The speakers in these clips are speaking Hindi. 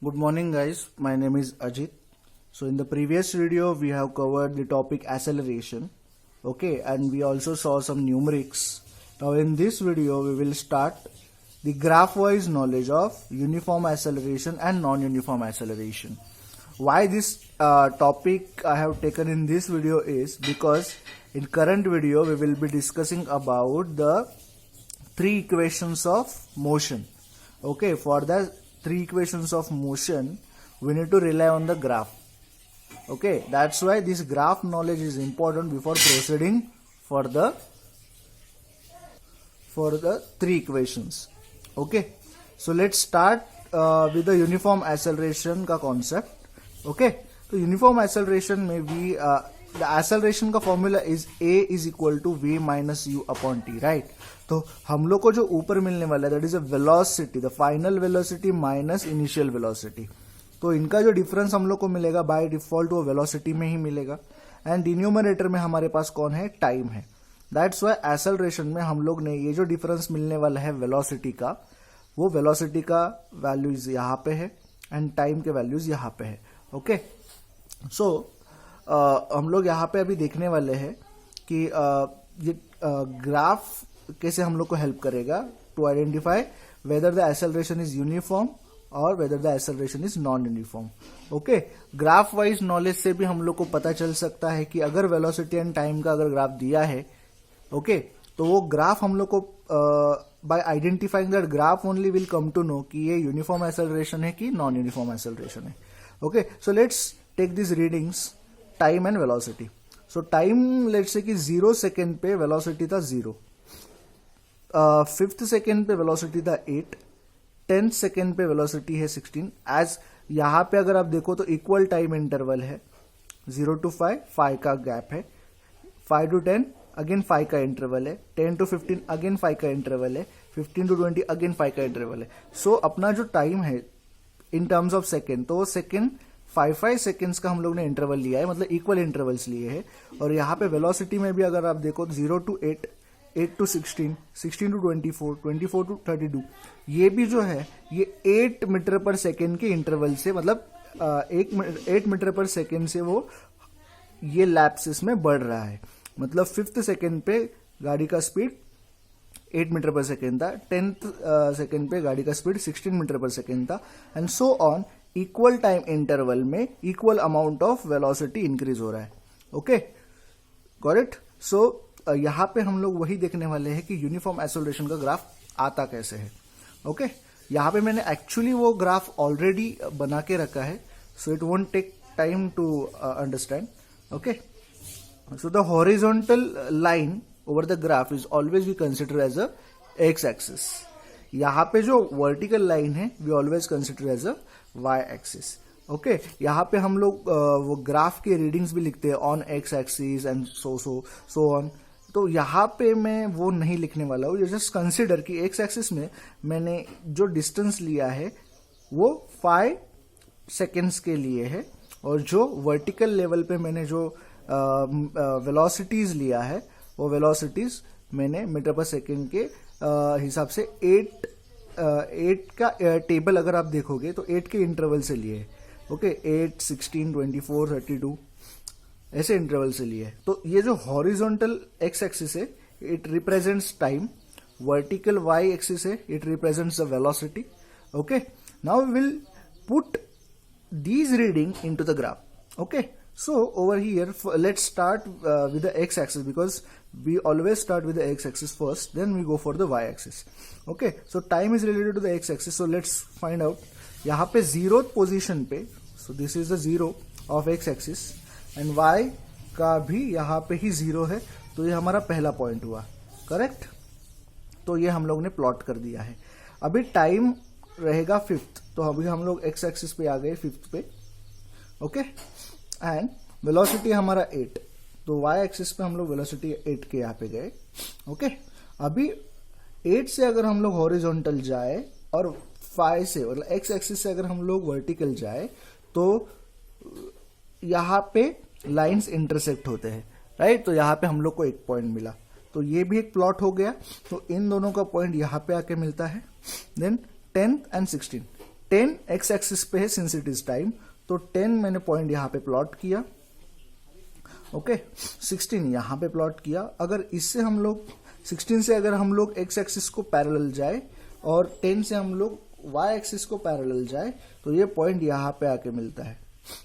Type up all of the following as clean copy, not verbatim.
Good morning guys, my name is Ajit. So in the previous video we have covered the topic acceleration, okay, and we also saw some numerics. Now in this video we will start the graph wise knowledge of uniform acceleration and non-uniform acceleration. Why this topic I have taken in this video is because in current video we will be discussing about the three equations of motion. Okay, for the three equations of motion we need to rely on the graph. Okay, that's why this graph knowledge is important before proceeding for the three equations. Okay, so let's start with the uniform acceleration का concept. Okay, तो uniform acceleration में भी the acceleration का formula is a is equal to v minus u upon t, right? तो हम लोग को जो ऊपर मिलने वाला है that is a velocity, the final velocity minus initial velocity. तो इनका जो डिफरेंस हम लोग को मिलेगा बाय डिफॉल्ट वो वेलोसिटी में ही मिलेगा एंड डिनोमिनेटर में हमारे पास कौन है, टाइम है. दैट्स व्हाई एक्सेलरेशन में हम लोग ने ये जो डिफरेंस मिलने वाला है वेलोसिटी का, वो वेलोसिटी का वैल्यूज यहाँ पे है एंड टाइम के वैल्यूज यहाँ पे है. ओके, सो हम लोग यहाँ पे अभी देखने वाले हैं कि ये ग्राफ कैसे हम लोग को हेल्प करेगा to identify whether the acceleration is uniform और whether the acceleration is non uniform. Okay, graph wise knowledge से भी हम लोग को पता चल सकता है कि अगर वेलोसिटी एंड टाइम का अगर ग्राफ दिया है, ओके, तो वो ग्राफ हम लोग को by identifying that graph only will come to know कि ये यूनिफॉर्म एक्सेलरेशन है कि नॉन यूनिफॉर्म एक्सेलरेशन है. Okay, so let's take this readings time and velocity. So time let's say कि 0 सेकेंड पे वेलोसिटी था 0, 5th सेकेंड पे वेलोसिटी था 8, 10th सेकेंड पे वेलोसिटी है 16. एज यहां पे अगर आप देखो तो इक्वल टाइम इंटरवल है 0 to 5 का गैप है, 5 to 10 अगेन 5 का इंटरवल है, 10 to 15 अगेन 5 का इंटरवल है, 15 to 20 अगेन 5 का इंटरवल है. सो अपना जो टाइम है इन टर्म्स ऑफ सेकेंड, तो सेकेंड 5 सेकेंड्स का हम लोग ने इंटरवल लिया है, मतलब इक्वल इंटरवल्स लिए हैं. और यहाँ पे वेलोसिटी में भी अगर आप देखो 0 to 8, 8 to 16, 16 to 24, 24 to 32, ये भी जो है ये 8 मीटर पर सेकेंड के इंटरवल से, मतलब 8 मीटर पर सेकेंड से वो ये लैप्सेस में बढ़ रहा है. मतलब 5th सेकेंड पे गाड़ी का स्पीड 8 मीटर पर सेकेंड था, 10th सेकेंड पे गाड़ी का स्पीड 16 मीटर पर सेकेंड था, and so on. Equal time interval में equal amount of velocity increase हो रहा है. Okay, got it. सो यहाँ पे हम लोग वही देखने वाले हैं कि यूनिफॉर्म एक्सेलरेशन का ग्राफ आता कैसे है. ओके, यहाँ पे मैंने एक्चुअली वो ग्राफ ऑलरेडी बना के रखा है, so it won't take time to understand. Okay, so the horizontal line over the graph is always we consider as a x axis. यहाँ पे जो वर्टिकल लाइन है we always consider as a y axis. Okay, यहाँ पे हम लोग वो ग्राफ के रीडिंग्स भी लिखते हैं on x axis and so on. तो यहाँ पे मैं वो नहीं लिखने वाला हूँ. जस्ट कंसिडर कि एक्स एक्सिस में मैंने जो डिस्टेंस लिया है वो 5 सेकेंड्स के लिए है, और जो वर्टिकल लेवल पे मैंने जो वेलोसिटीज लिया है वो वेलोसिटीज मैंने मीटर पर सेकेंड के हिसाब से 8 का टेबल अगर आप देखोगे तो 8 के इंटरवल से लिए. ओके, 8, 16, 24, 32 ऐसे इंटरवल से लिए. तो ये जो हॉरिजॉन्टल एक्स एक्सिस है it represents time, vertical y axis है it represents the velocity. Okay, now we will put these reading into the graph. Okay, so over here let's start with the x axis because we always start with the x axis first, then we go for the y axis. Okay, so time is related to the x axis, so let's find out. यहाँ पे 0th पोजीशन पे, so this is the 0 of x axis and y का भी यहाँ पे ही 0 है, तो ये हमारा पहला पॉइंट हुआ. करेक्ट, तो ये हम लोग ने प्लॉट कर दिया है. अभी टाइम रहेगा 5th, तो अभी हम लोग एक्स एक्सिस पे आ गए 5th पे. ओके, एंड वेलोसिटी हमारा 8, तो वाई एक्सिस पे हम लोग वेलोसिटी 8 के यहाँ पे गए. ओके, अभी 8 से अगर हम लोग हॉरिजॉन्टल जाए और 5 से मतलब एक्स एक्सिस से अगर हम लोग वर्टिकल जाए तो यहाँ पे लाइंस इंटरसेक्ट होते हैं, राइट. तो यहाँ पे हम लोग को एक पॉइंट मिला, तो ये भी एक प्लॉट हो गया. तो इन दोनों का पॉइंट यहाँ पे आके मिलता है. Then 10th and 16th, 10 x axis पे है सिंस इट इज टाइम, तो 10 मैंने पॉइंट यहाँ पे प्लॉट किया, ओके 16 यहाँ पे प्लॉट किया। अगर इससे हम लोग 16 से अगर हम लोग एक्स एक्सिस को पैरेलल जाए और 10 से हम लोग वाई एक्सिस को पैरेलल जाए तो ये पॉइंट यहाँ पे आके मिलता है,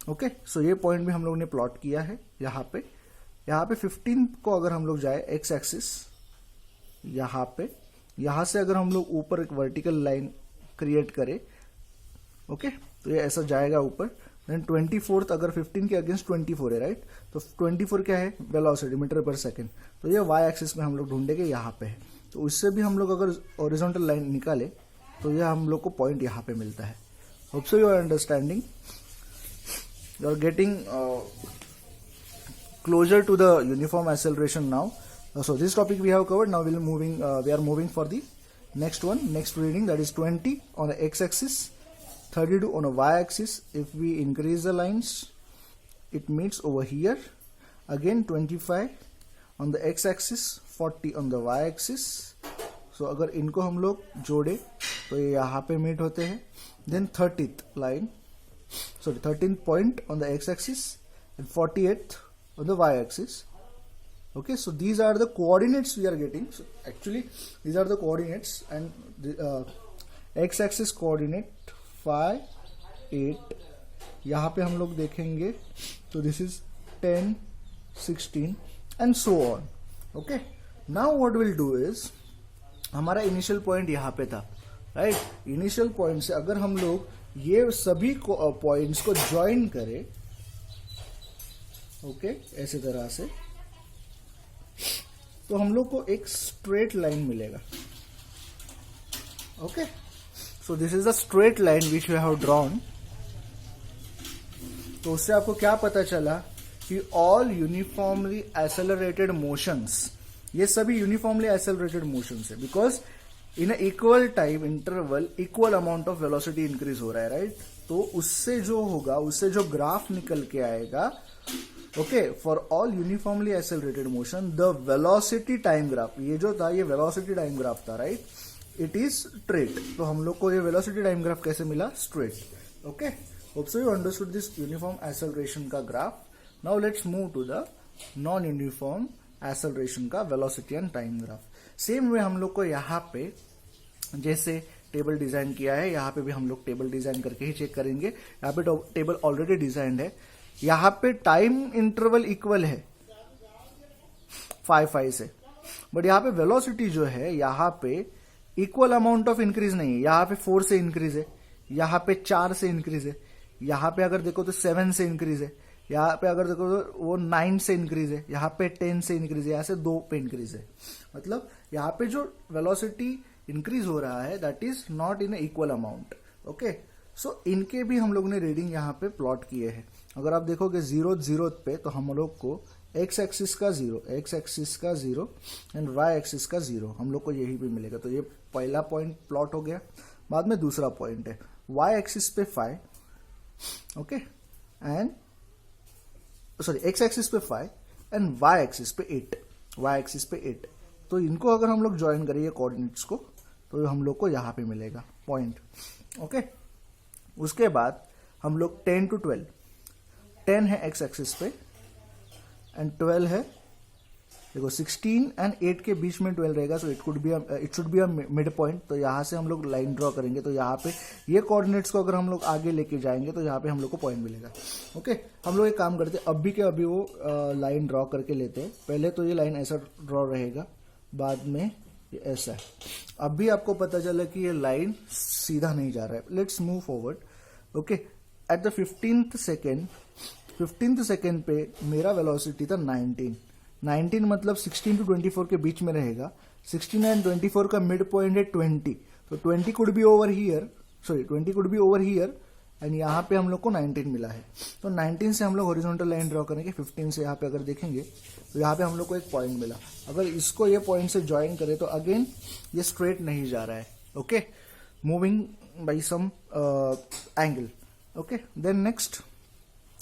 ओके। सो ये पॉइंट भी हम लोग ने प्लॉट किया है यहाँ पे। 15 को अगर हम लोग जाए एक्स एक्सिस यहाँ पे, यहाँ से अगर हम लोग ऊपर एक वर्टिकल लाइन क्रिएट करें, ओके, तो ये ऐसा जाएगा ऊपर। देन 24th अगर 15 के अगेंस्ट 24 है, राइट, तो 24 क्या है, वेलोसिटी मीटर पर सेकेंड, तो ये वाई एक्सिस में हम लोग ढूंढेंगे यहाँ पे है। तो उससे भी हम लोग अगर हॉरिजॉन्टल लाइन निकाले तो ये हम लोग को पॉइंट यहाँ पे मिलता है। Hope so you are understanding, you are getting closer to the uniform acceleration now. So this topic we have covered. Now we are moving for the next one, next reading, that is 20 on the x-axis, 32 on a y-axis. If we increase the lines, it meets over here. Again 25 on the x-axis, 40 on the y-axis. So अगर इनको हम लोग जोड़े तो ये यहाँ पे मीट होते हैं. Then 13th point on the x-axis and 48th on the y-axis. Okay, so these are the coordinates we are getting. So actually these are the coordinates, and the x-axis coordinate 5, 8. यहाँ पे हम लोग देखेंगे तो this is 10, 16 and so on. Okay, now what we'll do is, हमारा इनिशियल पॉइंट यहाँ पे था, राइट. इनिशियल पॉइंट से अगर हम लोग ये सभी पॉइंट्स को ज्वाइन करें, ओके, ऐसे तरह से, तो हम लोग को एक स्ट्रेट लाइन मिलेगा. Okay, so this is the straight line which we have drawn. तो उससे आपको क्या पता चला कि ऑल यूनिफॉर्मली एक्सेलरेटेड मोशंस, ये सभी यूनिफॉर्मली एक्सेलरेटेड मोशंस है, because in equal time interval equal amount of velocity increase हो रहा है, राइट. तो उससे जो होगा, उससे जो ग्राफ निकल के आएगा, okay, for all uniformly accelerated motion the velocity time graph, ये जो था ये वेलोसिटी टाइम ग्राफ था, राइट, इट इज स्ट्रेट. तो हम लोग को ये वेलोसिटी टाइम ग्राफ कैसे मिला, straight. Okay, hope so you understood this uniform acceleration का graph. Now let's move to the non uniform acceleration का velocity and time graph. Same way हम लोग को यहाँ पे जैसे टेबल डिजाइन किया है, यहाँ पे भी हम लोग टेबल डिजाइन करके ही चेक करेंगे. यहाँ पे टेबल ऑलरेडी डिजाइंड है. यहाँ पे टाइम इंटरवल इक्वल है 5 से, बट यहाँ पे वेलोसिटी जो है यहाँ पे इक्वल अमाउंट ऑफ इंक्रीज नहीं है. यहाँ पे 4 से इंक्रीज है, यहाँ पे 4 से इंक्रीज है, यहाँ पे अगर देखो तो 7 से इंक्रीज है, यहाँ पे अगर देखो तो वो 9 से इंक्रीज है, यहाँ पे 10 से इंक्रीज है, यहाँ से 2 पे इंक्रीज है. मतलब यहाँ पे जो वेलोसिटी इंक्रीज हो रहा है that is not in equal amount. Okay, so इनके भी हम लोग ने रीडिंग यहाँ पे प्लॉट किए हैं. अगर आप देखोगे 0 पे तो हम लोग को एक्स एक्सिस का 0 एंड वाई एक्सिस का 0 हम लोग को यही भी मिलेगा. तो ये पहला पॉइंट प्लॉट हो गया. बाद में दूसरा पॉइंट है वाई एक्सिस पे 5, okay, and sorry x axis पे 5 एंड वाई एक्सिस पे 8. तो इनको अगर हम लोग ज्वाइन करें ये कोऑर्डिनेट्स को, तो हम लोग को यहाँ पे मिलेगा पॉइंट. ओके, उसके बाद हम लोग 10 to 12, 10 है एक्स एक्सिस पे एंड 12 है, देखो 16 एंड 8 के बीच में 12 रहेगा. So it should be a mid point. तो यहाँ से हम लोग लाइन ड्रॉ करेंगे. तो यहाँ पे ये कोऑर्डिनेट्स को अगर हम लोग आगे लेके जाएंगे तो यहाँ पे हम लोग को पॉइंट मिलेगा. ओके, हम लोग एक काम करते हैं, अभी के अभी वो लाइन ड्रॉ करके लेते हैं. पहले तो ये लाइन ऐसा ड्रॉ रहेगा, बाद में ये ऐसा है. अभी आपको पता चला कि ये लाइन सीधा नहीं जा रहा है. Let's move forward. Okay, at the 15th second पे मेरा वेलोसिटी था 19 मतलब 16 to 24 के बीच में रहेगा. 16 एंड 24 का मिड पॉइंट है 20. तो 20 could be over here and यहाँ पे हम लोग को 19 मिला है. तो 19 से हम लोग हॉरिजॉन्टल लाइन ड्रॉ करेंगे. 15 से यहाँ पे अगर देखेंगे तो यहाँ पे हम लोग को एक पॉइंट मिला. अगर इसको ये पॉइंट से ज्वाइन करें तो अगेन ये स्ट्रेट नहीं जा रहा है. Okay, moving by some angle. Okay, then next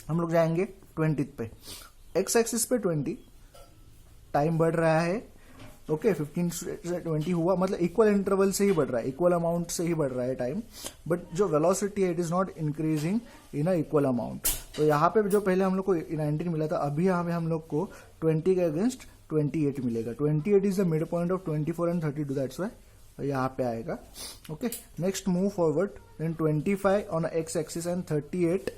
हम लोग जाएंगे 20th पे. एक्स एक्सिस पे 20, टाइम बढ़ रहा है ओके 15 से 20 हुआ, मतलब इक्वल इंटरवल से ही बढ़ रहा है, इक्वल अमाउंट से ही बढ़ रहा है टाइम, बट जो वेलोसिटी है it is not increasing in a equal amount. तो यहाँ पे जो पहले हम लोग को 19 मिला था, अभी यहाँ पे हम लोग को 20 के अगेंस्ट 28 मिलेगा। 28 is the mid point of 24 and 32, that's Y यहाँ पे आएगा। Okay, next move forward, then 25 on x axis and 38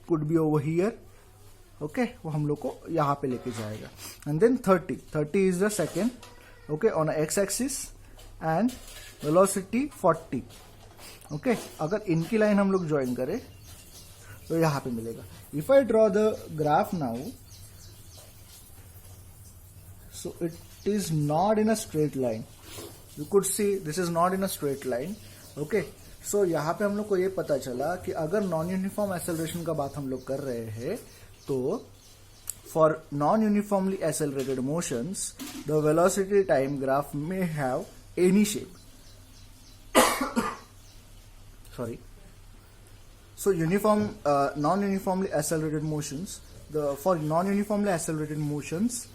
could be over here. Okay, वो हम लोग को यहाँ पे लेके जाएगा। And then 30 is the second, okay, on x axis and velocity 40। Okay, अगर इनकी लाइन हम लोग ज्वाइन करें तो यहाँ पे मिलेगा। If I draw the graph now, so it is not in a straight line, you could see this is not in a straight line. okay, so यहाँ पे हम लोग को ये पता चला कि अगर नॉन यूनिफॉर्म एक्सेलरेशन का बात हम लोग कर रहे हैं तो for non uniformly accelerated motions the velocity time graph may have any shape. sorry, so non-uniformly accelerated motions, for non-uniformly accelerated motions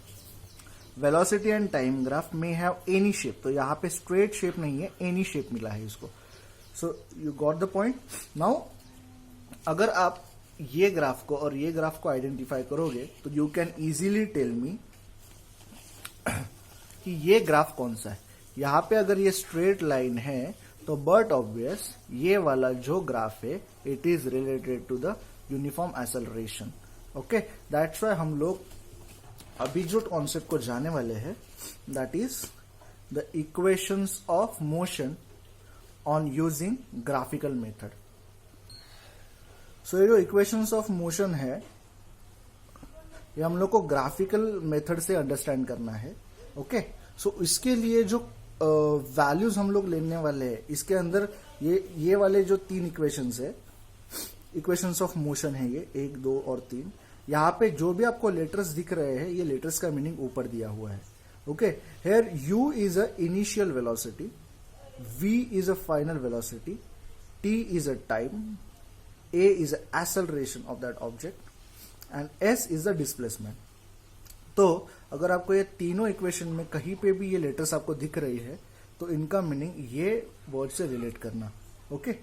velocity and time graph में हैव एनी शेप। तो यहाँ पे स्ट्रेट शेप नहीं है, एनी शेप मिला है इसको। So you got the point. Now अगर आप ये ग्राफ को और ये ग्राफ को आइडेंटिफाई करोगे तो you can easily tell me कि ये ग्राफ कौन सा है। यहाँ पे अगर ये स्ट्रेट लाइन है तो बट ऑब्वियस ये वाला जो ग्राफ है it is related to the uniform acceleration. Okay, that's why हम लोग अभी जो कॉन्सेप्ट को जाने वाले हैं that is the equations of motion on using graphical method. So ये जो इक्वेशंस ऑफ मोशन है ये हम लोग को ग्राफिकल मेथड से अंडरस्टैंड करना है। ओके, सो इसके लिए जो वैल्यूज हम लोग लेने वाले हैं इसके अंदर ये वाले जो 3 इक्वेशंस है, इक्वेशंस ऑफ मोशन है ये 1, 2 और 3। यहाँ पे जो भी आपको लेटर्स दिख रहे हैं ये लेटर्स का मीनिंग ऊपर दिया हुआ है। Okay, here u is a initial velocity, v is a final velocity, t is a time, a is a acceleration of that object and s is the displacement. तो अगर आपको ये तीनों इक्वेशन में कहीं पे भी ये लेटर्स आपको दिख रही है तो इनका मीनिंग ये वर्ड से रिलेट करना। ओके,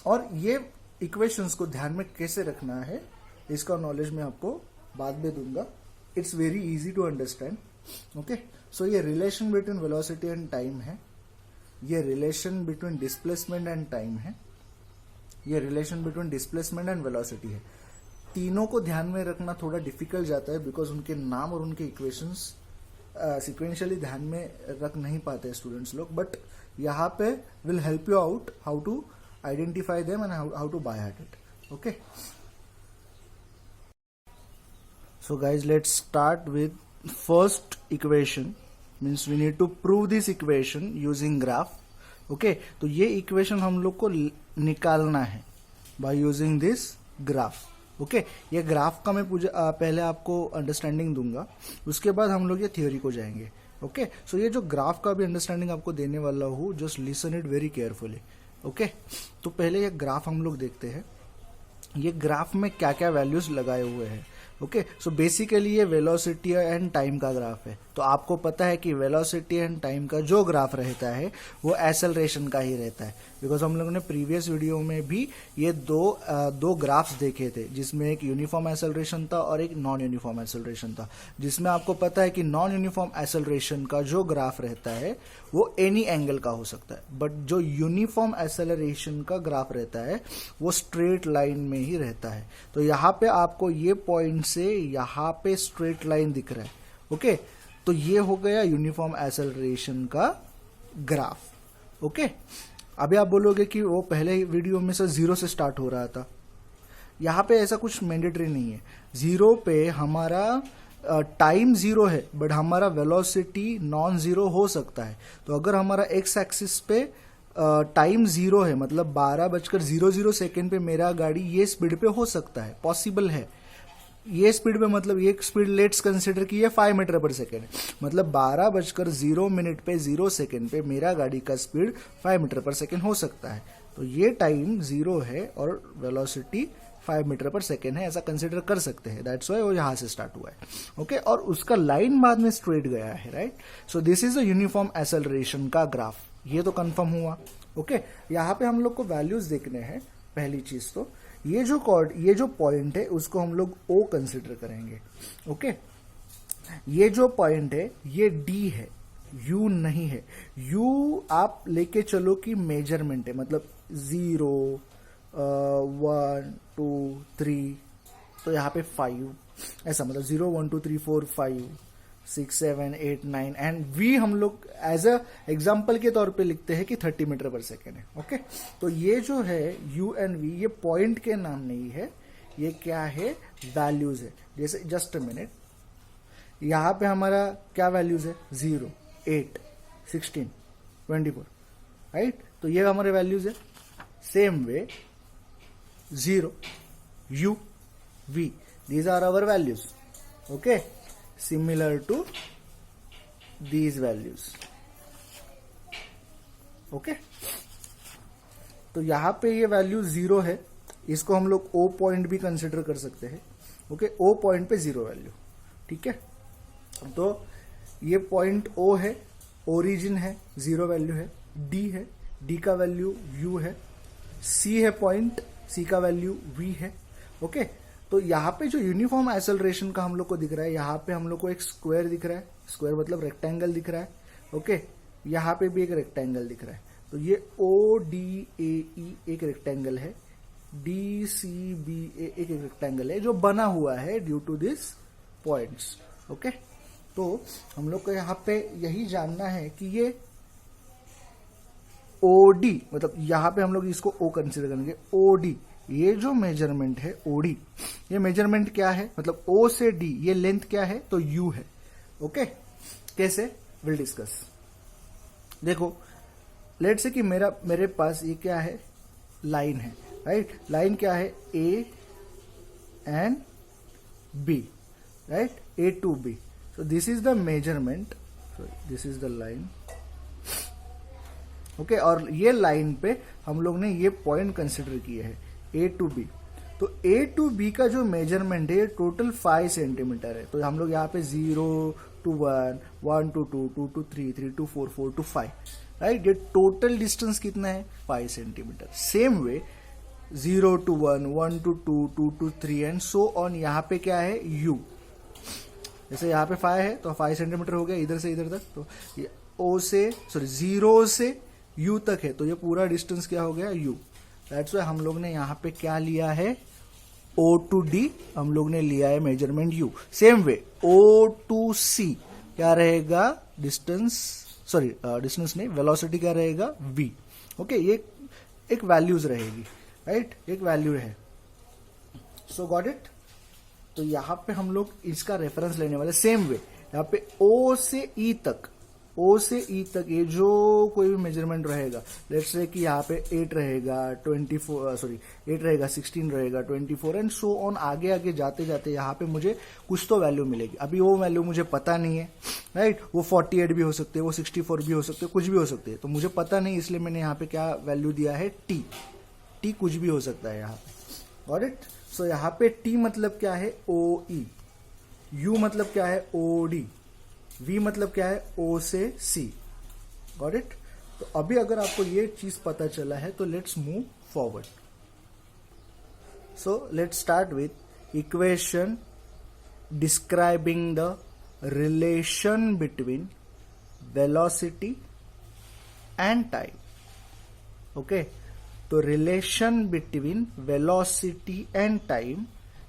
और ये इक्वेशंस को ध्यान में कैसे रखना है इसका नॉलेज मैं आपको बाद में दूंगा। It's very easy to understand. Okay, so ये relation between velocity and time है, ये relation between displacement and time है, ये relation between displacement and velocity है। तीनों को ध्यान में रखना थोड़ा डिफिकल्ट जाता है बिकॉज उनके नाम और उनके इक्वेशंस सिक्वेंशियली ध्यान में रख नहीं पाते स्टूडेंट्स लोग, बट यहाँ पे will help you out how to identify them and how to buy at it. Okay, so guys, let's start with first equation. Means we need to prove this equation using graph. Okay, तो ये equation हम लोग को निकालना है by using this graph. Okay, ये ग्राफ का मैं पहले आपको अंडरस्टैंडिंग दूंगा, उसके बाद हम लोग ये थियोरी को जाएंगे। ओके, सो ये जो ग्राफ का भी अंडरस्टैंडिंग आपको देने वाला हूँ, just listen it very carefully. Okay, तो पहले ये ग्राफ हम लोग देखते हैं, ये ग्राफ में क्या क्या वैल्यूज लगाए हुए हैं। ओके, सो बेसिकली ये वेलोसिटी एंड टाइम का ग्राफ है। तो आपको पता है कि वेलोसिटी एंड टाइम का जो ग्राफ रहता है वो एक्सेलरेशन का ही रहता है, बिकॉज हम लोगों ने प्रीवियस वीडियो में भी ये दो ग्राफ्स देखे थे, जिसमें एक यूनिफॉर्म एक्सेलरेशन था और एक नॉन यूनिफॉर्म एक्सेलरेशन था, जिसमें आपको पता है कि नॉन यूनिफॉर्म एक्सेलरेशन का जो ग्राफ रहता है वो एनी एंगल का हो सकता है, बट जो यूनिफॉर्म एक्सेलरेशन का ग्राफ रहता है वो स्ट्रेट लाइन में ही रहता है। तो यहाँ पे आपको ये पॉइंट से यहाँ पे स्ट्रेट लाइन दिख रहा है। ओके, तो ये हो गया यूनिफॉर्म एक्सेलरेशन का ग्राफ। ओके, अभी आप बोलोगे कि वो पहले वीडियो में से 0 से स्टार्ट हो रहा था, यहाँ पे ऐसा कुछ मैंडेटरी नहीं है। 0 पे हमारा टाइम 0 है बट हमारा वेलोसिटी नॉन 0 हो सकता है। तो अगर हमारा एक्स एक्सिस पे टाइम 0 है, मतलब 12:00 सेकेंड पे मेरा गाड़ी ये स्पीड पे हो सकता है, पॉसिबल है। ये स्पीड पे मतलब ये स्पीड लेट्स कंसिडर की ये 5 मीटर पर सेकेंड, मतलब 12:0 पे 0 सेकेंड पे मेरा गाड़ी का स्पीड 5 मीटर पर सेकेंड हो सकता है। तो ये टाइम 0 है और वेलोसिटी 5 मीटर पर सेकेंड है, ऐसा कंसिडर कर सकते हैं, दैट्स वाई वो यहां से स्टार्ट हुआ है. ओके, और उसका लाइन बाद में स्ट्रेट गया है, right. So this is a uniform acceleration का ग्राफ, ये तो कंफर्म हुआ. ओके, यहाँ पे हम लोग को वैल्यूज देखने हैं. पहली चीज तो ये जो पॉइंट है उसको हम लोग O कंसिडर करेंगे. ओके, ये जो पॉइंट है ये D है, U नहीं है. U आप लेके चलो कि मेजरमेंट है, मतलब 0 1 2 3, तो यहाँ पे 5 ऐसा, मतलब 0 1 2 3 4 5 6 7 8 9 एंड V हम लोग एज अ एग्जाम्पल के तौर पे लिखते हैं कि 30 मीटर पर सेकेंड है. ओके, तो ये जो है U एंड V ये पॉइंट के नाम नहीं है, ये क्या है, वैल्यूज है. जैसे जस्ट अ मिनट, यहां पे हमारा क्या वैल्यूज है, 0 8 16 24, राइट. तो ये हमारे वैल्यूज है. Same way 0 U V, these are our values. Okay, similar to these values. Okay, तो यहां पे ये वैल्यू 0 है, इसको हम लोग O पॉइंट भी कंसिडर कर सकते हैं. ओके, O पॉइंट पे 0 वैल्यू, ठीक है. तो ये पॉइंट O है, ओरिजिन है, 0 वैल्यू है. D है, D का वैल्यू U है. C है पॉइंट, C का वैल्यू V है. ओके, तो यहाँ पे जो यूनिफॉर्म एक्सेलरेशन का हम लोग को दिख रहा है, यहाँ पे हम लोग को एक स्क्वायर दिख रहा है, स्क्वायर मतलब रेक्टेंगल दिख रहा है. ओके, यहाँ पे भी एक रेक्टेंगल दिख रहा है. तो ये ODAE एक रेक्टेंगल है, DCBA एक रेक्टेंगल है जो बना हुआ है due to this points. Okay, तो हम लोग को यहाँ पे यही जानना है कि ये OD, मतलब यहाँ पे हम लोग इसको O कंसिडर करेंगे. OD ये जो मेजरमेंट है OD, ये मेजरमेंट क्या है, मतलब O से D ये लेंथ क्या है, तो U है. ओके, कैसे, विल डिस्कस. देखो, लेट से कि मेरे पास ये क्या है, लाइन है, राइट. लाइन क्या है, A and B, right, A to B. So this is the measurement, so this is the line. Okay, और ये लाइन पे हम लोग ने ये पॉइंट कंसिडर किए हैं A to B. तो A to B का जो मेजरमेंट है टोटल 5 सेंटीमीटर है. तो हम लोग यहाँ पे 0 to 1 1 to 2 2 to 3 3 to 4 4 to 5, right. ये टोटल डिस्टेंस कितना है, 5 centimetre. Same way 0 to 1 1 to 2 2 to 3 and so on. यहाँ पे क्या है, U. जैसे यहाँ पे 5 है तो 5 सेंटीमीटर हो गया इधर से इधर तक. तो ये O से 0 से U तक है, तो ये पूरा डिस्टेंस क्या हो गया, U. दैट्स वाई हम लोग ने यहाँ पे क्या लिया है, O to D हम लोग ने लिया है measurement U. Same way O to C क्या रहेगा, डिस्टेंस, सॉरी डिस्टेंस नहीं, वेलोसिटी क्या रहेगा, V. ओके, ये एक वैल्यूज रहेगी, राइट, एक वैल्यू है. सो गॉट इट. तो यहाँ पे हम लोग इसका रेफरेंस लेने वाले. सेम वे यहाँ पे O से E तक, O से E तक ये जो कोई भी मेजरमेंट रहेगा, लेट्स से कि यहाँ पे 8 रहेगा 8 रहेगा 16 रहेगा 24 एंड सो ऑन. आगे आगे जाते जाते यहाँ पे मुझे कुछ तो वैल्यू मिलेगी. अभी वो वैल्यू मुझे पता नहीं है, राइट. वो 48 भी हो सकते हैं, वो 64 भी हो सकते हैं, कुछ भी हो सकते हैं, तो मुझे पता नहीं, इसलिए मैंने यहाँ पे क्या वैल्यू दिया है, T कुछ भी हो सकता है यहाँ पे. Got it. सो यहाँ पे T मतलब क्या है, OE. U मतलब क्या है, OD. V मतलब क्या है, O से C. Got it. तो अभी अगर आपको ये चीज पता चला है तो let's move forward. So let's start with equation describing the relation between velocity and time. Okay, तो relation between velocity and time,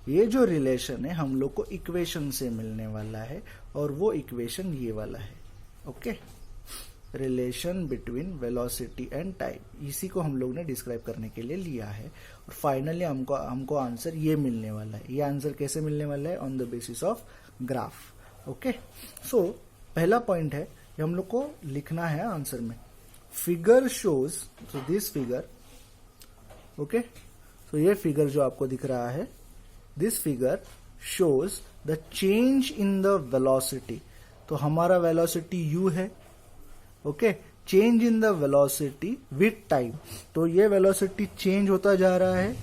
ये जो रिलेशन है हम लोग को इक्वेशन से मिलने वाला है, और वो इक्वेशन ये वाला है. Okay, relation between velocity and time, इसी को हम लोग ने डिस्क्राइब करने के लिए लिया है. और फाइनली हमको आंसर ये मिलने वाला है. ये आंसर कैसे मिलने वाला है, on the basis of graph. Okay, so पहला पॉइंट है, ये हम लोग को लिखना है आंसर में. Figure shows, so this figure, okay, so ये फिगर जो आपको दिख रहा है, this figure shows the change in the velocity. तो हमारा वेलोसिटी U है. Okay, change in the velocity with time. तो ये वेलोसिटी चेंज होता जा रहा है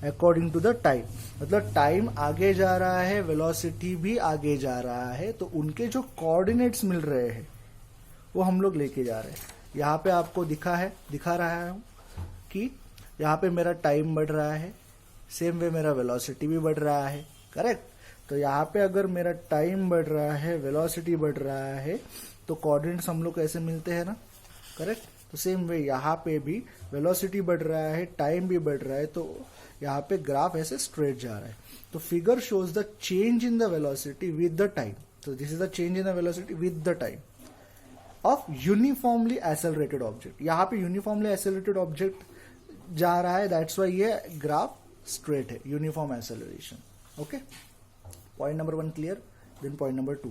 अकॉर्डिंग टू द टाइम, मतलब टाइम आगे जा रहा है, वेलोसिटी भी आगे जा रहा है, तो उनके जो कोऑर्डिनेट्स मिल रहे हैं वो हम लोग लेके जा रहे हैं। यहाँ पे आपको दिखा रहा हूं कि यहाँ पे मेरा टाइम बढ़ रहा है, सेम वे मेरा वेलोसिटी भी बढ़ रहा है, करेक्ट। तो यहाँ पे अगर मेरा टाइम बढ़ रहा है, वेलोसिटी बढ़ रहा है, तो कोऑर्डिनेट्स हम लोग कैसे मिलते हैं ना, करेक्ट। तो सेम वे यहाँ पे भी वेलोसिटी बढ़ रहा है, टाइम भी बढ़ रहा है, तो यहाँ पे ग्राफ ऐसे स्ट्रेट जा रहा है। तो figure shows the change in the velocity with the time. तो this is the change in the velocity with the time of uniformly accelerated object. यहाँ पे यूनिफॉर्मली एक्सेलरेटेड ऑब्जेक्ट जा रहा है, दैट्स वाई ये ग्राफ स्ट्रेट है, uniform acceleration. Okay, point number 1 clear. Then point number 2,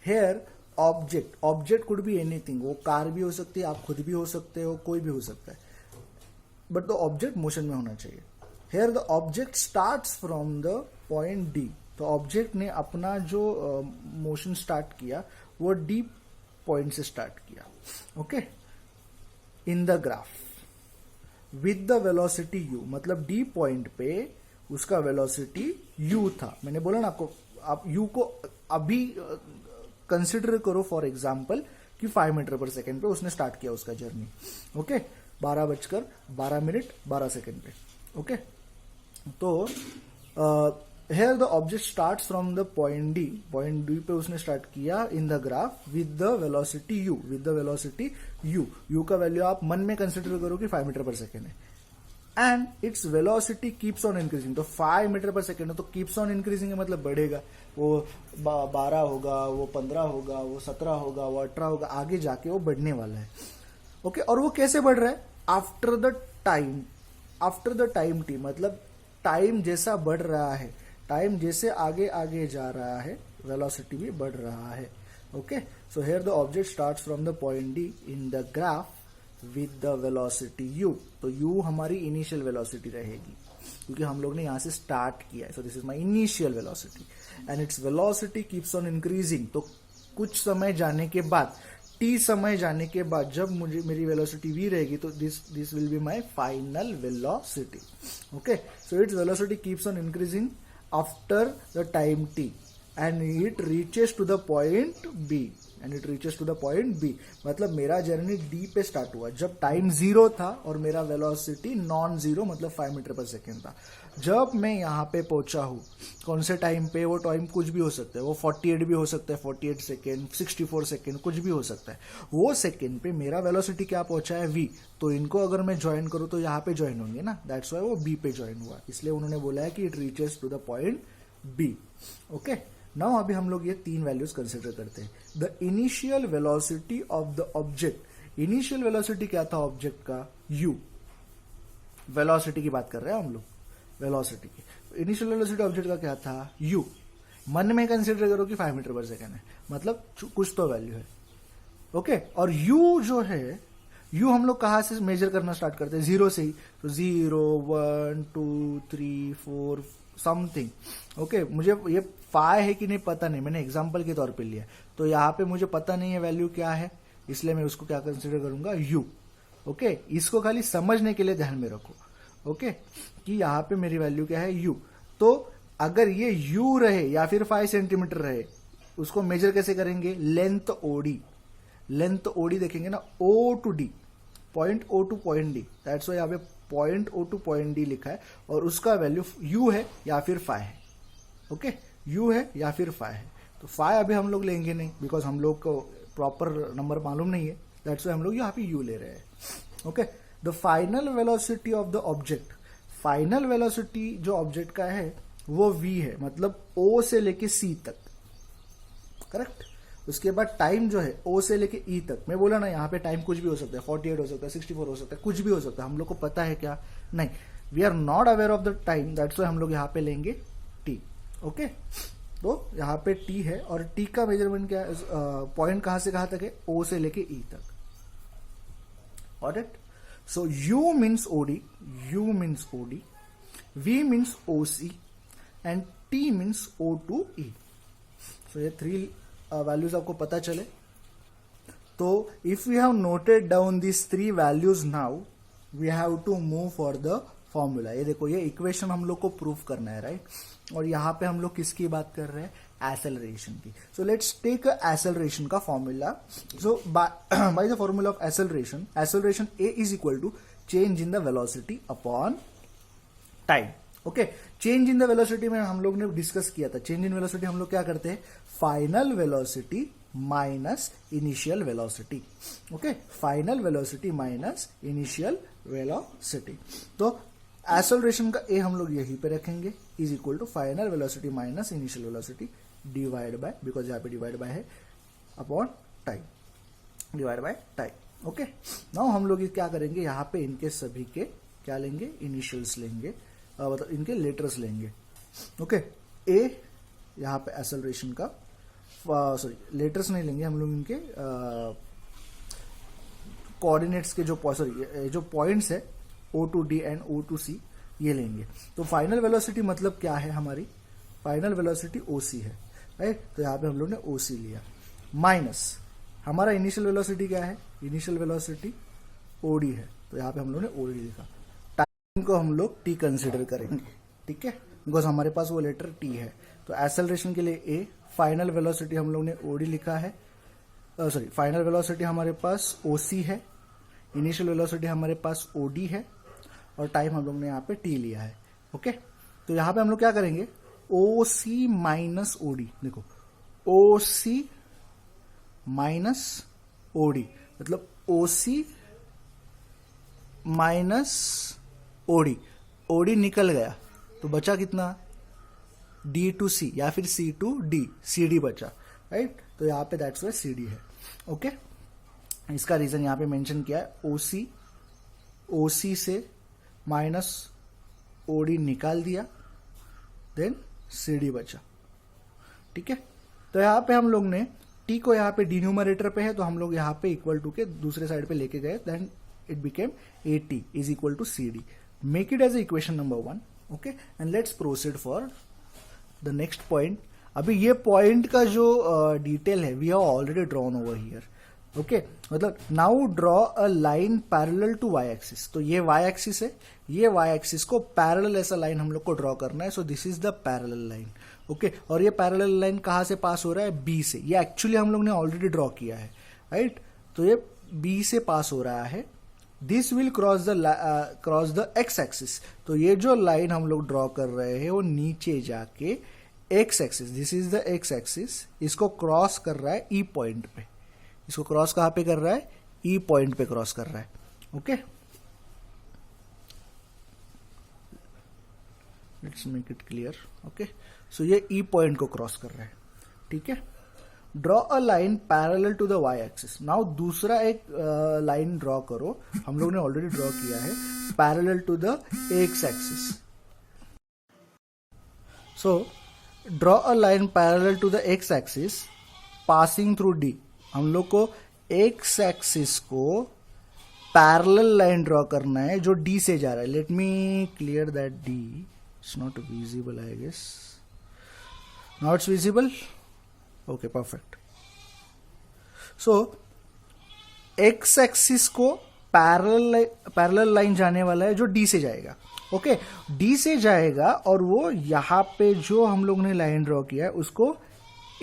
here object could be anything, वो कार भी हो सकती है, आप खुद भी हो सकते हो, कोई भी हो सकता है, बट द ऑब्जेक्ट मोशन में होना चाहिए। Here the object starts from the point D. तो ऑब्जेक्ट ने अपना जो मोशन स्टार्ट किया वो डी पॉइंट से स्टार्ट किया, okay, in the graph with the velocity u, मतलब डी पॉइंट पे उसका वेलोसिटी u था। मैंने बोला ना आपको, आप u को अभी कंसिडर करो फॉर एग्जांपल कि 5 मीटर पर सेकेंड पे उसने स्टार्ट किया उसका जर्नी, ओके, 12:12 पे, ओके। तो here the object starts from the point D पे उसने स्टार्ट किया in the graph with the velocity u का वैल्यू आप मन में कंसिडर करो कि 5 मीटर पर सेकेंड है, and it's velocity keeps on increasing. तो 5 मीटर पर सेकेंड है तो कीप्स ऑन इंक्रीजिंग है, मतलब बढ़ेगा, वो 12 होगा, वो 15 होगा, वो 17 होगा, वो 18 होगा, आगे जाके वो बढ़ने वाला है, ओके। और वो कैसे बढ़ रहा है, आफ्टर द टाइम टी, मतलब टाइम जैसा बढ़ रहा है, टाइम जैसे आगे आगे जा रहा है, वेलोसिटी भी बढ़ रहा है, okay. So here the object starts from the point D in the graph with the velocity u। तो u हमारी इनिशियल वेलोसिटी रहेगी, क्योंकि हम लोग ने यहां से स्टार्ट किया है। So this is my initial velocity and it's velocity keeps on increasing. तो कुछ समय जाने के बाद, t समय जाने के बाद, जब मुझे मेरी वेलोसिटी v रहेगी, तो this will be my final velocity, okay. So it's velocity keeps on increasing after the time t and it reaches to the point b। मतलब मेरा जर्नी डी पे स्टार्ट हुआ जब टाइम 0 था और मेरा वेलोसिटी नॉन जीरो, मतलब 5 मीटर पर सेकेंड था। जब मैं यहाँ पे पहुंचा हूँ, कौन से टाइम पे, वो टाइम कुछ भी हो सकता है, वो 48 भी हो सकता है, 48 सेकेंड, 64 सेकेंड, कुछ भी हो सकता है। वो सेकेंड पे मेरा वेलोसिटी क्या पहुंचा है, v। तो इनको अगर मैं ज्वाइन करूँ तो यहाँ पे ज्वाइन होंगे ना, दैट्स वाई वो b पे ज्वाइन हुआ, इसलिए उन्होंने बोला है कि it reaches to the point b, okay. Now अभी हम लोग ये 3 वैल्यूज कंसिडर करते हैं। The initial velocity of the object, initial velocity क्या था ऑब्जेक्ट का, u। वेलोसिटी की बात कर रहे हैं हम लोग, वेलोसिटी की। इनिशियल वेलोसिटी ऑब्जेक्ट का क्या था, u। मन में कंसिडर करो कि 5 मीटर पर सेकेंड है, मतलब कुछ तो वैल्यू है, ओके। और u जो है, u हम लोग कहां से मेजर करना स्टार्ट करते हैं, 0 से ही। तो 0 1 2 3 4 समथिंग, ओके। मुझे ये 5 है कि नहीं पता नहीं, मैंने एग्जांपल के तौर पे लिया, तो यहाँ पे मुझे पता नहीं है वैल्यू क्या है, इसलिए मैं उसको क्या कंसिडर करूंगा, u, ओके। इसको खाली समझने के लिए ध्यान में रखो, ओके, कि यहाँ पे मेरी वैल्यू क्या है, u। तो अगर ये u रहे या फिर 5 सेंटीमीटर रहे, उसको मेजर कैसे करेंगे, लेंथ ओडी देखेंगे ना, o to d, point o to point d, दैट्स वाई यहाँ पे point o to point d लिखा है, और उसका वैल्यू u है या फिर 5 है, ओके। u है या फिर 5 है, तो 5 अभी हम लोग लेंगे नहीं, बिकॉज हम लोग को प्रॉपर नंबर मालूम नहीं है, दैट्स वाई हम लोग यहाँ पे u ले रहे हैं, okay. The final velocity of the object, final velocity जो ऑब्जेक्ट का है वो v है, मतलब o से लेके c तक, करेक्ट। उसके बाद टाइम जो है o से लेके e तक, मैं बोला ना यहाँ पे टाइम कुछ भी हो सकता है, 48 हो सकता है, 64 हो सकता है, कुछ भी हो सकता है, हम लोग को पता है क्या, नहीं, we are not aware of the time, that's why हम लोग यहाँ पे लेंगे t, ओके। तो यहाँ पे t है, और t का मेजरमेंट क्या है, पॉइंट कहां से कहां तक है, o से लेके e तक, got it. So u means od, v means oc and t means o to e। So ये 3 वैल्यूज आपको पता चले। तो if we have noted down this 3 values, now we have to move for the formula. ये देखो, ये इक्वेशन हम लोग को प्रूफ करना है, राइट। और यहाँ पे हम लोग किसकी बात कर रहे हैं, एक्सेलरेशन की। सो लेट्स टेक एक्सेलरेशन का formula. So by the formula of acceleration A is equal to change in the velocity upon time. Okay, change in the velocity में हम लोग ने डिस्कस किया था। चेंज इन वेलोसिटी हम लोग क्या करते हैं, final velocity minus initial velocity. Okay, final velocity minus initial velocity. तो एक्सेलरेशन का ए हम लोग यहीं पे रखेंगे, is equal to final velocity minus initial velocity divide by, because यहाँ पे डिवाइड बाय है, upon time, divide by time. Okay, now हम लोग क्या करेंगे, यहाँ पे इनके सभी के क्या लेंगे, इनिशियल्स लेंगे, मतलब इनके लेटर्स लेंगे। ओके, ए यहाँ पे एक्सेलरेशन का, सॉरी लेटर्स नहीं लेंगे हम लोग, इनके कोऑर्डिनेट्स के जो जो पॉइंट्स है O2D एंड O2C ये लेंगे। तो फाइनल वेलोसिटी मतलब क्या है, हमारी फाइनल वेलोसिटी OC है, राइट। तो यहाँ पे हम लोग ने OC लिया, माइनस हमारा इनिशियल वेलोसिटी क्या है, इनिशियल वेलोसिटी OD है, तो यहाँ पे हम लोग ने OD लिखा। टाइम को हम लोग T कंसिडर करेंगे, ठीक है, बिकॉज हमारे पास वो लेटर T है। तो एक्सेलरेशन के लिए A, फाइनल वेलोसिटी हम लोग ने OD लिखा है, सॉरी फाइनल वेलोसिटी हमारे पास OC है, इनिशियल वेलोसिटी हमारे पास OD है, और टाइम हम लोग ने यहाँ पे T लिया है। ओके, तो यहाँ पे हम लोग क्या करेंगे, OC माइनस OD, देखो OC माइनस OD मतलब OC माइनस OD निकल गया, तो बचा कितना, D to C या फिर C to D, CD बचा, राइट। तो यहाँ पे दैट्स वाई CD है। ओके, इसका रीजन यहाँ पे मेंशन किया है, OC से माइनस OD निकाल दिया, देन CD बचा, ठीक है। तो यहाँ पे हम लोग ने T को यहाँ पे डिन्यूमरेटर पे है, तो हम लोग यहाँ पे इक्वल टू के दूसरे साइड पे लेके गए, then it became AT is equal to CD। Make it as equation number 1। Okay, and let's proceed for the next point. अभी ये पॉइंट का जो डिटेल है we have already drawn over here. Okay, मतलब now draw a line parallel to y axis. तो ये वाई एक्सिस है, ये वाई एक्सिस को पैरेलल ऐसा लाइन हम लोग को ड्रॉ करना है। So this is the parallel line. Okay, और ये पैरेलल लाइन कहां से पास हो रहा है, बी से। ये एक्चुअली हम लोग ने ऑलरेडी ड्रॉ किया है, राइट। तो ये बी से पास हो रहा है। This will cross the x axis. तो ये जो लाइन हम लोग ड्रॉ कर रहे हैं वो नीचे जाके x axis, this is the x axis, इसको क्रॉस कर रहा है ई पॉइंट पे। इसको क्रॉस कहां पे कर रहा है, ई पॉइंट पे क्रॉस कर रहा है। Okay, let's make it clear. Okay, so ये ई पॉइंट को क्रॉस कर रहा है, ठीक है। Draw a line parallel to the y axis. Now दूसरा एक लाइन ड्रॉ करो, हम लोग ने ऑलरेडी ड्रॉ किया है, parallel to the x axis. So draw a line parallel to the x axis passing through D. हम लोग को एक्स एक्सिस को पैरेलल लाइन ड्रॉ करना है जो डी से जा रहा है। Let me clear that D, it's not visible I guess, now it's visible. Okay, perfect. So x axis को पैरेलल लाइन जाने वाला है जो डी से जाएगा। ओके, डी से जाएगा और वो यहां पे जो हम लोग ने लाइन ड्रॉ किया है उसको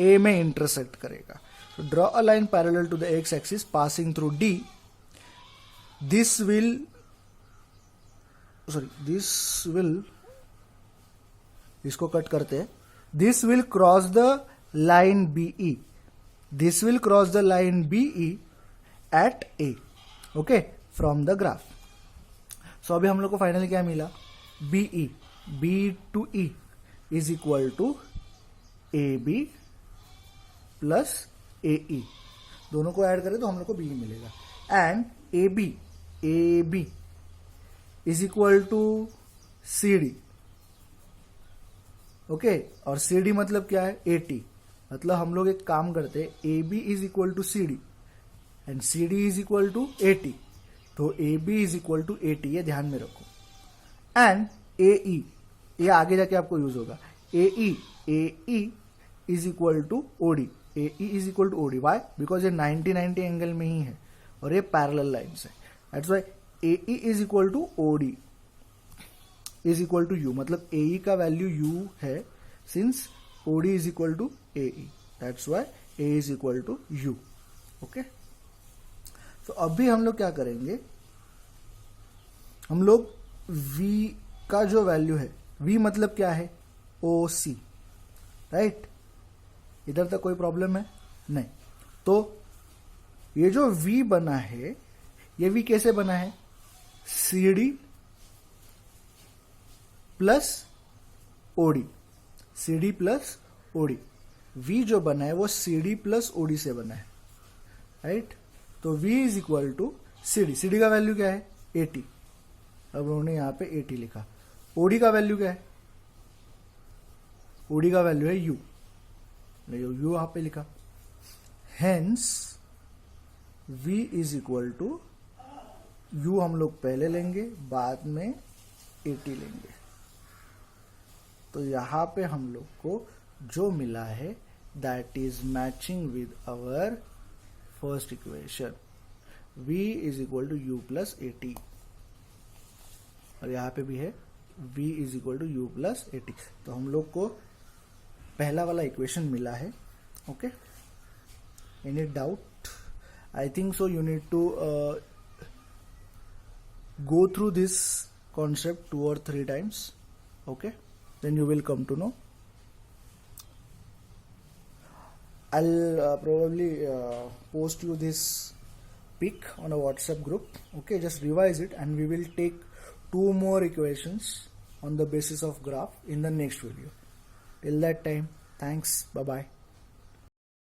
ए में इंटरसेक्ट करेगा। Draw a line parallel to the x axis passing through D. This will इसको कट करते हैं। This will cross the line BE. This will cross the line BE at A. Okay, from the graph. So अभी हम लोग को फाइनली क्या मिला, BE, B to E is equal to A B plus A E. दोनों को ऐड करें तो हम लोग को बी मिलेगा। And A B is equal to C D. Okay, और सी डी मतलब क्या है, ए टी। मतलब हम लोग एक काम करते हैं, A B is equal to C D and C D is equal to A T. तो A B is equal to A T, ये ध्यान में रखो। एंड ए ई, ये आगे जाके आपको यूज होगा। A E is equal to OD. A E is equal to OD, why, because ये 90-90 एंगल में ही है और ये पैरेलल लाइन्स है। That's why A E is equal to OD. Is equal to u, मतलब AE का वैल्यू यू है since OD is equal to AE, that's why A is equal to u. Okay, तो अभी हम लोग क्या करेंगे, हम लोग V का जो वैल्यू है, V मतलब क्या है, OC, राइट, इधर तक कोई प्रॉब्लम है नहीं। तो ये जो V बना है, ये V कैसे बना है, CD plus OD, CD plus OD, V जो बना है वो CD प्लस OD से बना है, राइट। तो V is equal to CD का वैल्यू क्या है 80, अब उन्होंने यहां पे 80 लिखा। OD का वैल्यू क्या है, OD का वैल्यू है U, U यहां पे लिखा, hence V is equal to U हम लोग पहले लेंगे, बाद में 80 लेंगे। तो यहां पे हम लोग को जो मिला है that is matching with our first equation, V is equal to U plus 80, और यहां पे भी है V is equal to U plus 80। तो हम लोग को पहला वाला इक्वेशन मिला है। Okay, any doubt? I think so you need to go through this concept 2 or 3 times, okay, then you will come to know. I'll probably post you this pic on a WhatsApp group, okay, just revise it and we will take 2 more equations on the basis of graph in the next video. Till that time, thanks, bye bye.